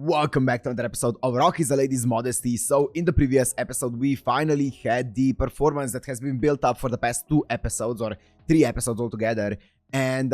Welcome back to another episode of Rock is a Lady's Modesty. So in the previous episode, we finally had the performance that has been built up for the past 2 episodes or 3 episodes altogether. And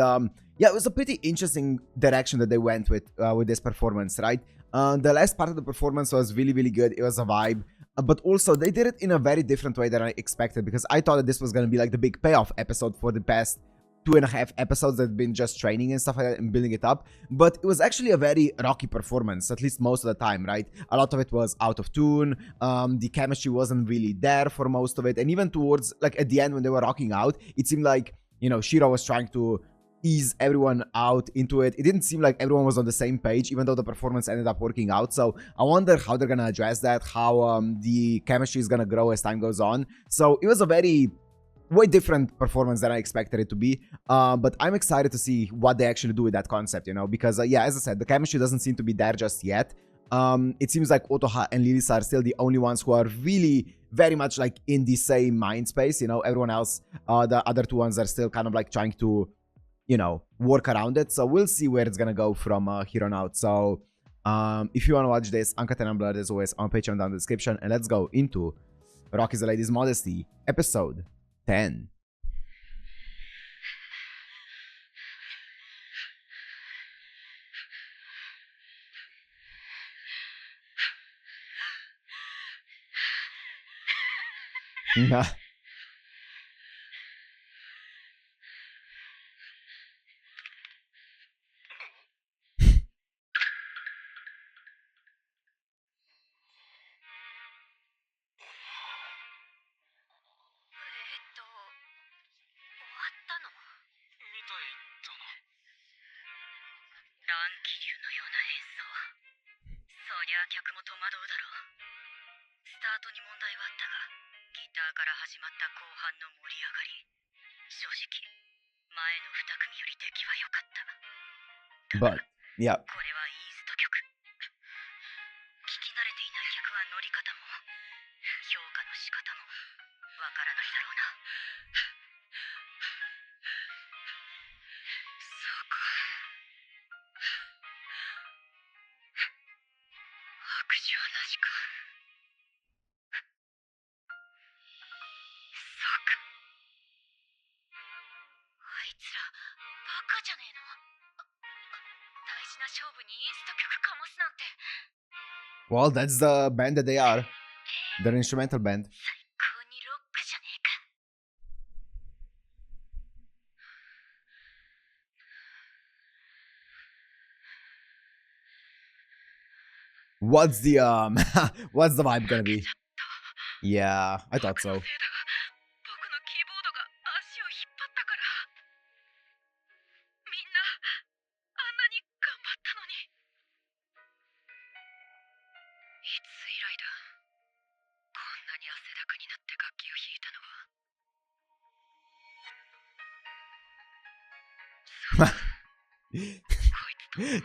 yeah, it was a pretty interesting direction that they went with this performance, right? The last part of the performance was really good. It was a vibe. But also, they did it in a very different way than I expected, because I thought that this was going to be like the big payoff episode for the past 2.5 episodes that have been just training and stuff like that and building it up. But it was actually a very rocky performance, at least most of the time, right? A lot of it was out of tune. The chemistry wasn't really there for most of it. And even towards, like, at the end when they were rocking out, it seemed like, you know, Shira was trying to ease everyone out into it. It didn't seem like everyone was on the same page, even though the performance ended up working out. So I wonder how they're gonna address that, how the chemistry is gonna grow as time goes on. So it was a way different performance than I expected it to be, but I'm excited to see what they actually do with that concept, you know, because yeah, as I said, the chemistry doesn't seem to be there just yet. It seems like Otoha and Lilis are still the only ones who are really very much like in the same mind space, you know. Everyone else, the other 2 ones are still kind of like trying to, you know, work around it. So we'll see where it's gonna go from here on out. So if you want to watch this, Uncut and Unblurred as always on Patreon down in the description, and let's go into Rock is a Lady's Modesty, episode 10. Nah. But yeah. Well, that's the band that they are. They're an instrumental band. What's the what's the vibe gonna be? Yeah, I thought so.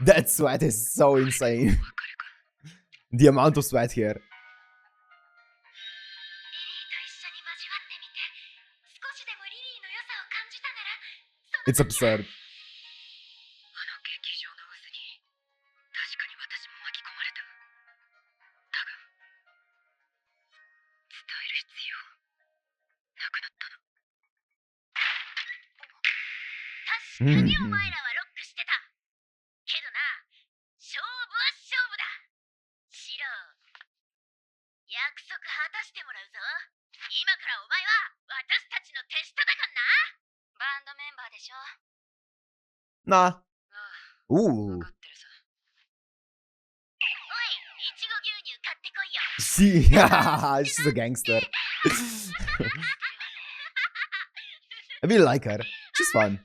That sweat is so insane. The amount of sweat here. It's absurd. Nah. Ooh. See, she's a gangster. I really like her. She's fun.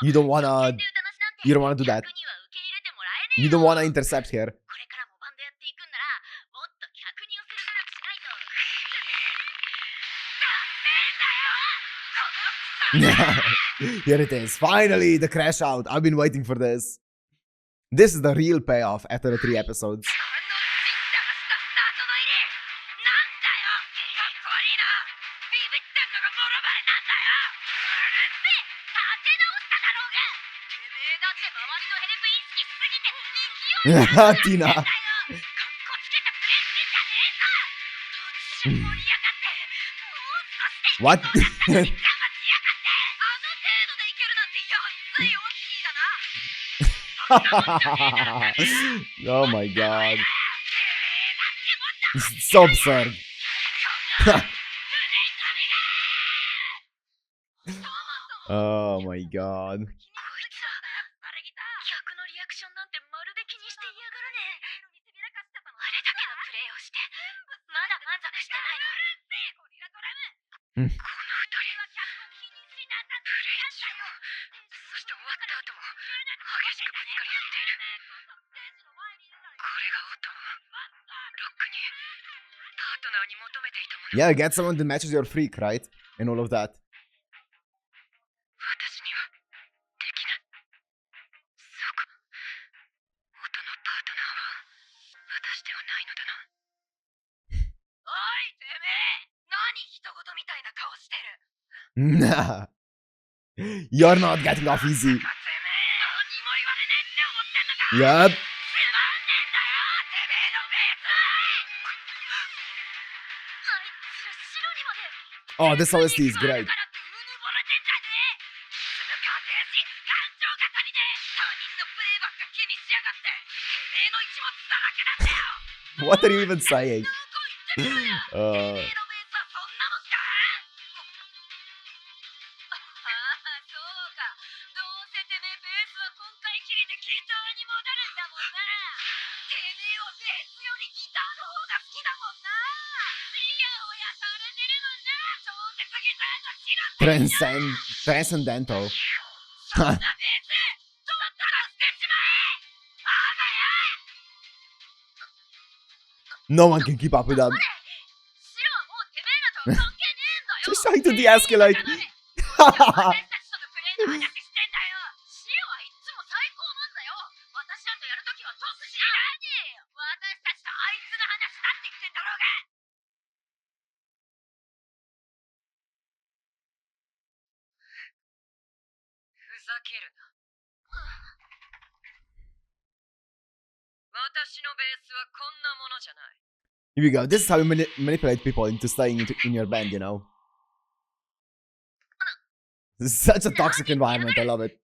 You don't wanna do that. You don't wanna intercept here. Here it is. Finally, the crash out. I've been waiting for this. This is the real payoff after the 3 episodes. ティナ。What? Oh my god. So absurd. Oh my god. Yeah, get someone that matches your freak, right? And all of that. Nah. You're not getting off easy. Yep. Oh, this OST is great. What are you even saying? Transcendental. No one can keep up with that. Just trying to de-escalate. Here we go. This is how you manipulate people into staying in your band, you know? This is such a toxic environment. I love it.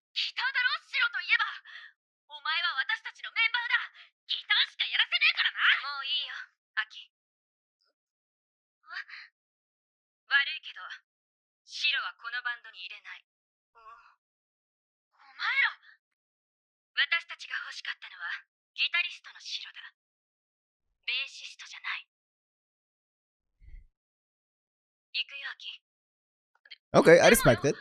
Okay, I respect it.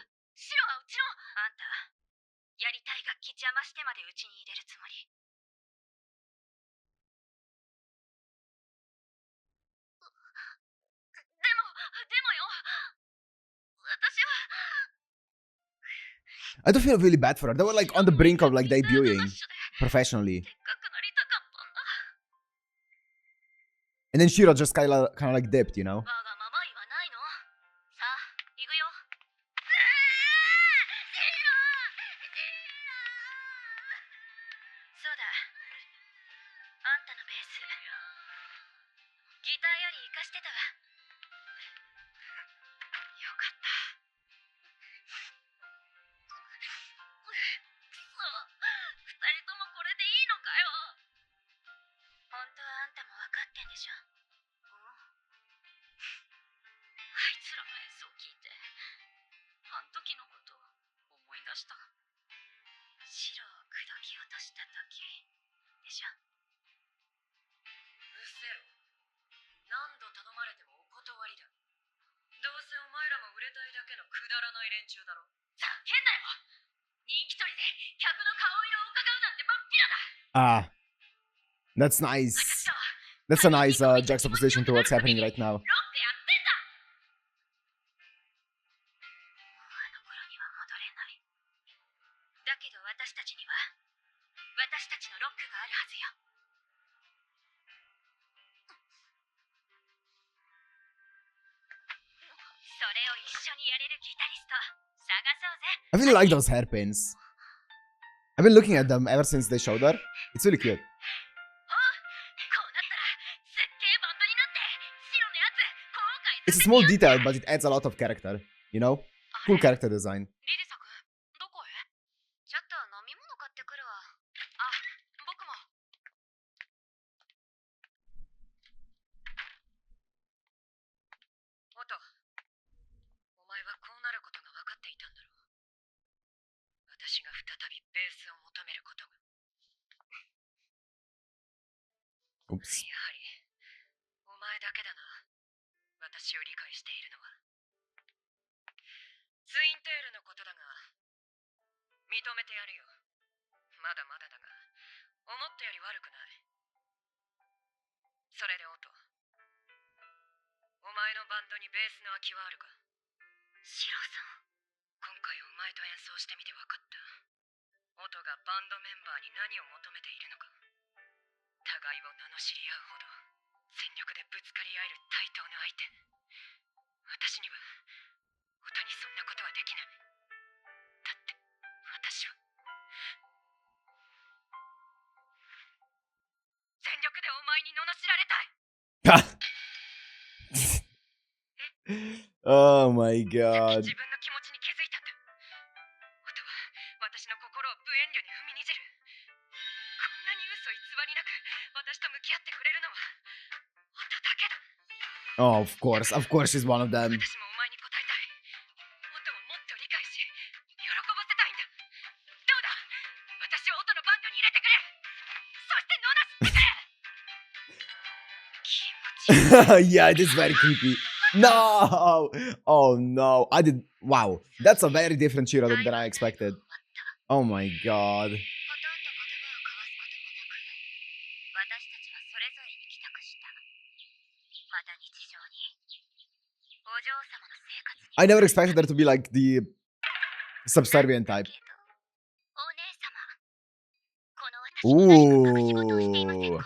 I don't feel really bad for her. They were like on the brink of like debuting professionally. And then Shiro just kind of like dipped, you know? Ah, that's nice. That's a nice juxtaposition to what's happening right now. I really like those hairpins. I've been looking at them ever since they showed her. It's really cute. It's a small detail, but it adds a lot of character, you know? Cool character design. Oops. お my god. Oh, of course she's one of them. Yeah, it is very creepy. No! Oh no. Wow. That's a very different Shiraya than I expected. Oh my god. I never expected her to be like the subservient type. Ooh.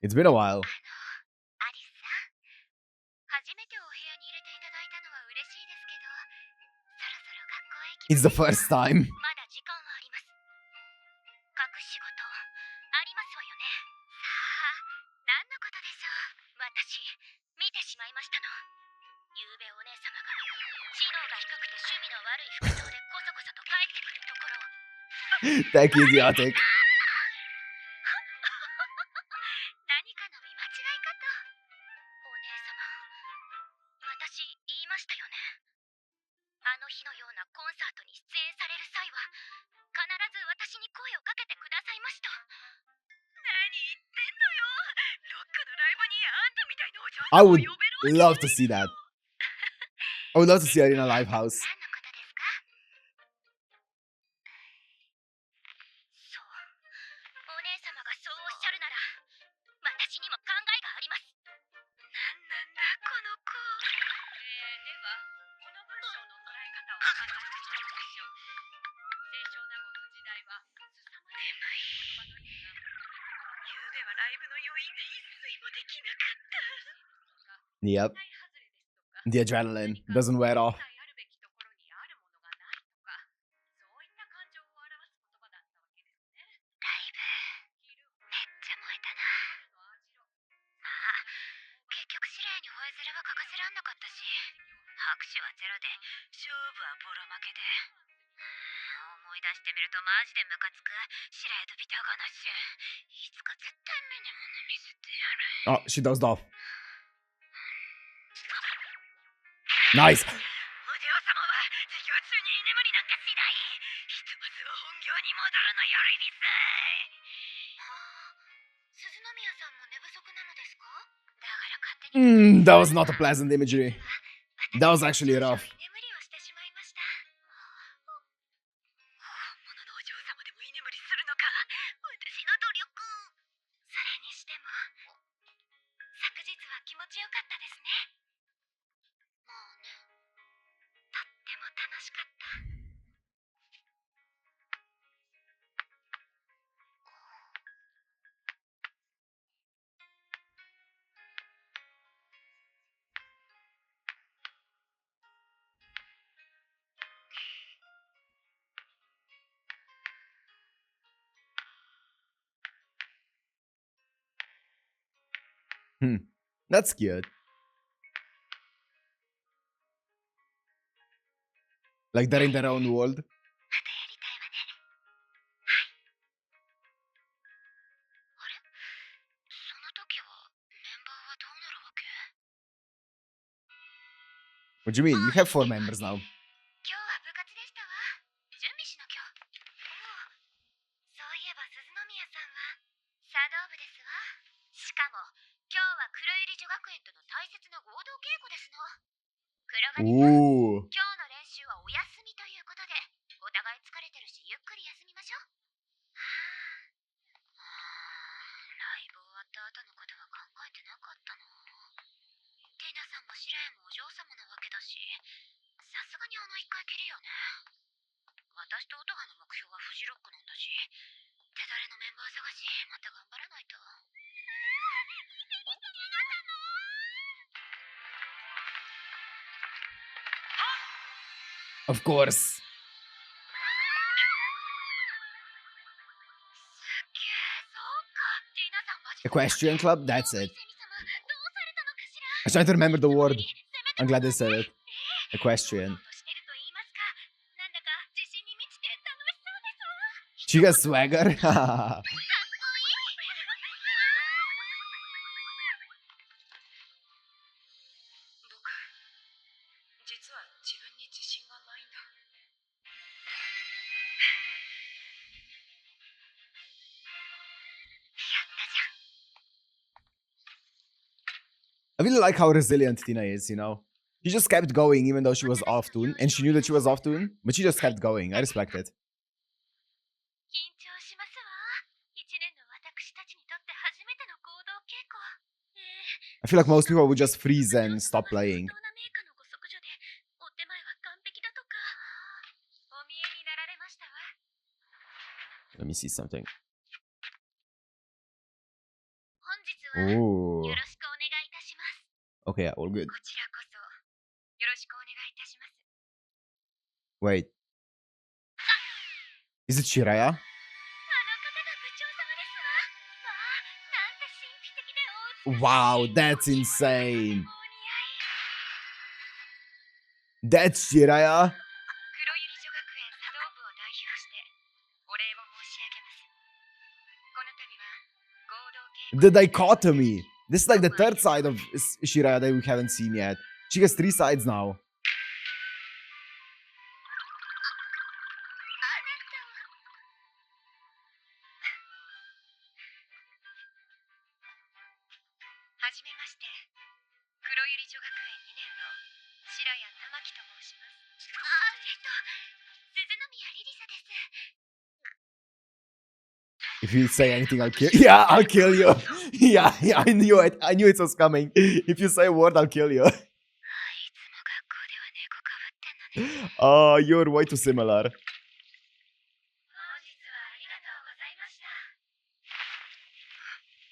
It's been a while. It's the first time. Thank you, idiotic. I would love to see that. I would love to see her in a live house. Yep. The adrenaline doesn't wear off. Oh, she dozed off. Nice. That was not a pleasant imagery. That was actually rough. That's cute. Like they're in their own world. またやりたいわね。はい。What do you mean? You have 4 members now. 今日は部活でしたわ。準備しなきゃ。そう。そういえば鈴宮さんは茶道部ですわ。しかも今日は黒百合女学園との大切な合同稽古ですの。黒髪さん、 Ooh. 今日の練習はお休みということで、お互い疲れてるし、ゆっくり休みましょう。ああ、ライブ終わった後のことは考えてなかったの。ティーナさんもシラヤもお嬢様なわけだし、さすがにあの一回きりよね。私と音羽の目標はフジロックなんだし、手だれのメンバー探し、また頑張らないと。Of course. Equestrian club? That's it. I was trying to remember the word. I'm glad they said it. Equestrian. She got swagger? I really like how resilient Tina is, you know? She just kept going even though she was off tune, and she knew that she was off tune, but she just kept going. I respect it. I feel like most people would just freeze and stop playing. Let me see something. Ooh. Okay, all good. Wait. Is it Shiraya? Wow, that's insane. That's Shiraya? The dichotomy. This is like the third side of Shiraya that we haven't seen yet. She has 3 sides now. If you say anything, I'll kill you. Yeah, I'll kill you. Yeah, I knew it. I knew it was coming. If you say a word, I'll kill you. Oh, you're way too similar.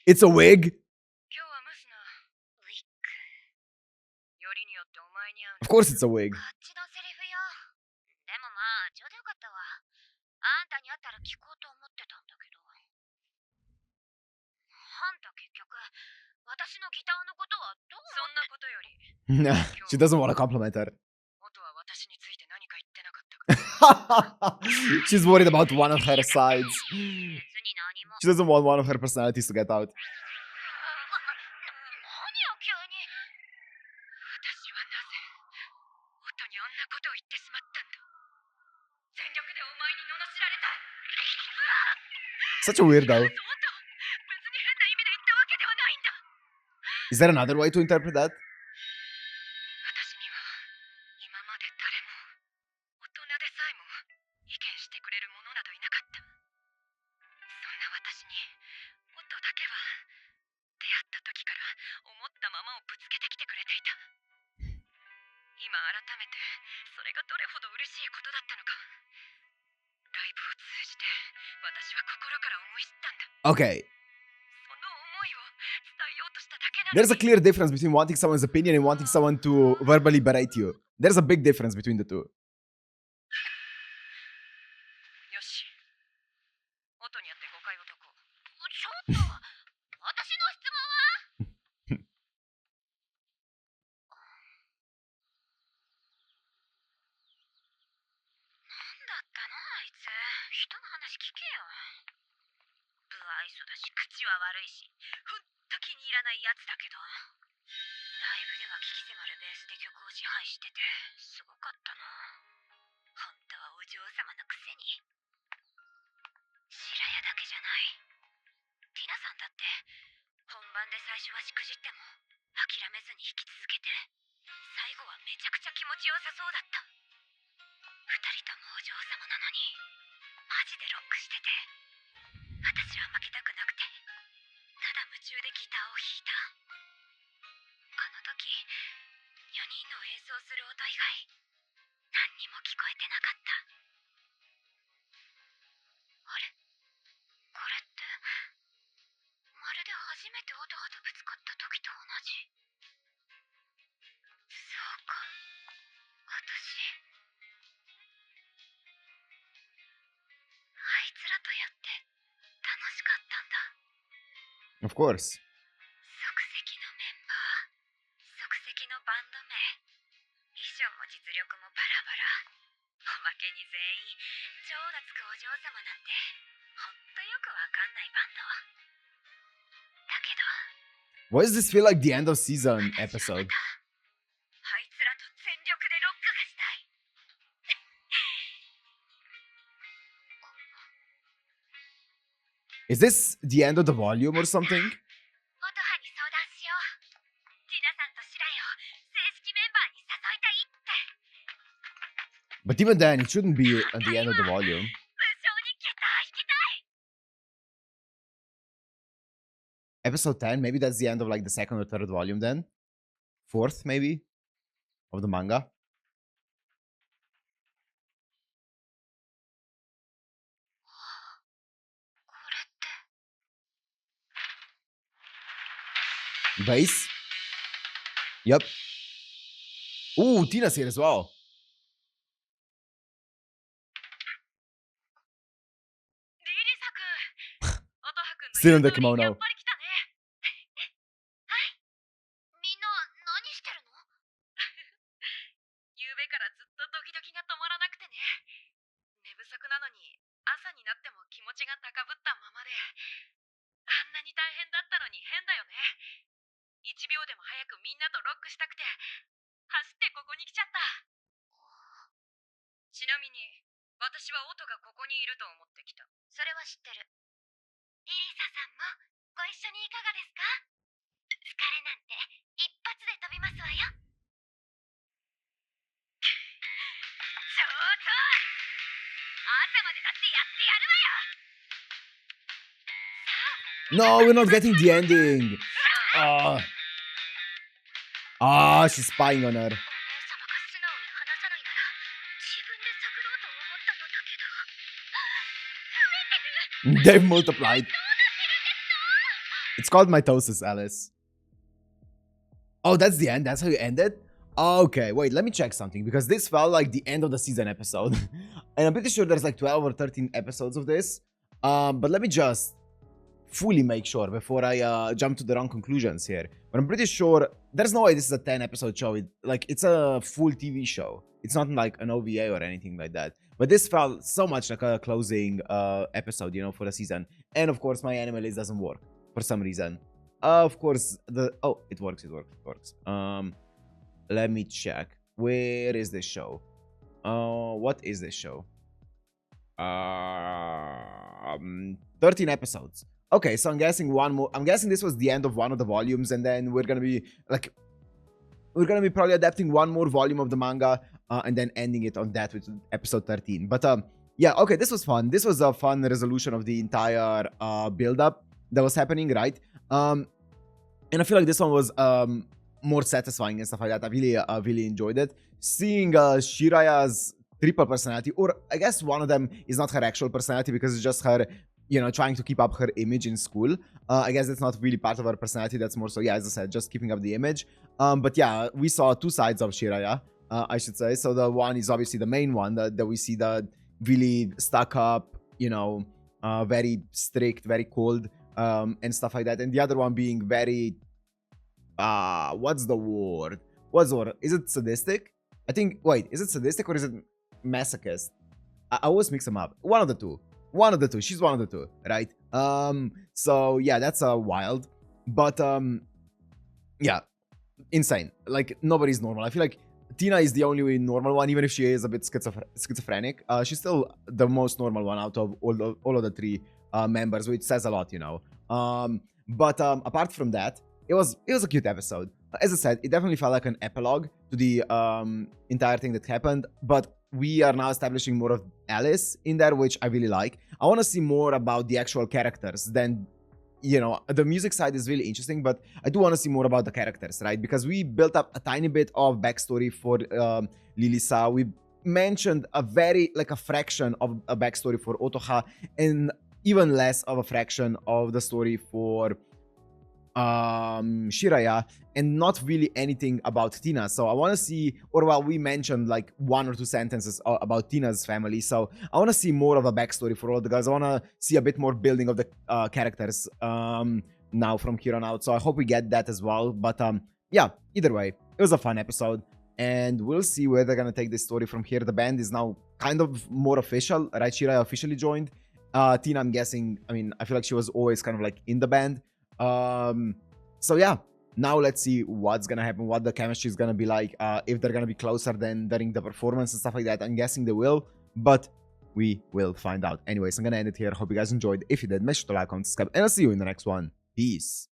It's a wig? Of course it's a wig. Nah, she doesn't want to compliment her. She's worried about one of her sides. She doesn't want one of her personalities to get out. Such a weirdo. Is there another way to interpret that? Okay. There's a clear difference between wanting someone's opinion and wanting someone to verbally berate you. There's a big difference between the two. 悪いし、ほんと気に入らないやつだけど、ライブでは危機迫るベースで曲を支配してて、すごかったな。本当はお嬢様のくせに。白谷だけじゃない。ティナさんだって、本番で最初はしくじっても、諦めずに弾き続けて、最後はめちゃくちゃ気持ちよさそうだった。二人ともお嬢様なのに、マジでロックしてて、私は負けたくなくて、ただ夢中でギターを弾いた。あの時、4人の演奏する音以外、何にも聞こえてなかった。あれ？これって、まるで初めて音羽とぶつかった時と同じ。そうか、私。あいつらとやって楽しかったんだ。Of course. 即席のメンバー、即席のバンド名、衣装も実力もバラバラ。おまけに全員、超懐くお嬢様なんて、ほんとよくわかんないバンド。だけど、Why does this feel like the end of season episode? あいつらと全力でロックがしたい。Is this the end of the volume or something? 音羽に相談しよう。ティナさんとシライを正式メンバーに誘いたいって。 But even then, it shouldn't be at the end of the volume. 無償にギター弾きたい。 Episode 10, maybe that's the end of like the second or third volume then? Fourth, maybe? Of the manga? これって。 Bass? Yep. Ooh, Tina's here as well. リリサ君、音羽君の Still in the 言う通り kimono. やっぱり来たね。はい。みんな何してるの？夕べからずっとドキドキが止まらなくてね。寝不足なのに朝になっても気持ちが高ぶったままで、あんなに大変だったのに変だよね。1秒でも早くみんなとロックしたくて、走ってここに来ちゃった。ちなみに、私は音がここにいると思ってきた。それは知ってる。リリサさんもご一緒にいかがですか？疲れなんて一発で飛びますわよ。ちょっと！朝までだってやってやるわよ。 No, we're not getting the ending. She's spying on her. お姉様が素直に話さないなら自分で探ろうと思ったのだけど。増えてる。 They've multiplied. どうなってるんですか？ It's called mitosis, Alice. Oh, that's the end? That's how you end it? Okay, wait, let me check something because this felt like the end of the season episode. And I'm pretty sure there's like 12 or 13 episodes of this. But let me just fully make sure before I jump to the wrong conclusions here. But I'm pretty sure there's no way this is a 10 episode show. It's a full TV show. It's not like an OVA or anything like that. But this felt so much like a closing episode, you know, for the season. And of course, my anime list doesn't work for some reason. Of course, it works. Let me check. Where is this show? What is this show? 13 episodes. Okay, so I'm guessing one more. I'm guessing this was the end of one of the volumes, and then we're gonna be probably adapting one more volume of the manga, and then ending it on that with episode 13. But yeah, okay, this was fun. This was a fun resolution of the entire build-up that was happening, right? And I feel like this one was more satisfying and stuff like that. I really enjoyed it. Seeing Shiraya's triple personality, or I guess one of them is not her actual personality because it's just her, you know, trying to keep up her image in school. I guess that's not really part of her personality. That's more so, yeah, as I said, just keeping up the image. But yeah, we saw two sides of Shiraya, I should say. So the one is obviously the main one that we see, the really stuck up, you know, very strict, very cold, and stuff like that. And the other one being very, what's the word? Is it sadistic? I think, wait, is it sadistic or is it masochist? I always mix them up. One of the two. one of the two. She's one of the two, right? So yeah, that's wild. But yeah, insane. Like, nobody's normal. I feel like Tina is the only normal one, even if she is a bit schizophrenic. She's still the most normal one out of all of the three members, which says a lot, you know. But apart from that, it was a cute episode. As I said, it definitely felt like an epilogue to the entire thing that happened. But we are now establishing more of Alice in there, which I really like. I want to see more about the actual characters than, you know, the music side is really interesting, but I do want to see more about the characters, right? Because we built up a tiny bit of backstory for Lilisa. We mentioned a fraction of a backstory for Otoha, and even less of a fraction of the story for Shiraya, and not really anything about Tina. So I want to see, or well, we mentioned like 1 or 2 sentences about Tina's family. So I want to see more of a backstory for all the girls. I want to see a bit more building of the characters now from here on out. So I hope we get that as well. But yeah, either way, it was a fun episode, and we'll see where they're gonna take this story from here. The band is now kind of more official, right? Shiraya officially joined. Tina, I'm guessing, I mean, I feel like she was always kind of like in the band. So yeah, now let's see what's gonna happen, what the chemistry is gonna be like, if they're gonna be closer than during the performance and stuff like that. I'm guessing they will, but we will find out. Anyways, I'm gonna end it here. Hope you guys enjoyed. If you did, make sure to like, comment, subscribe, and I'll see you in the next one. Peace.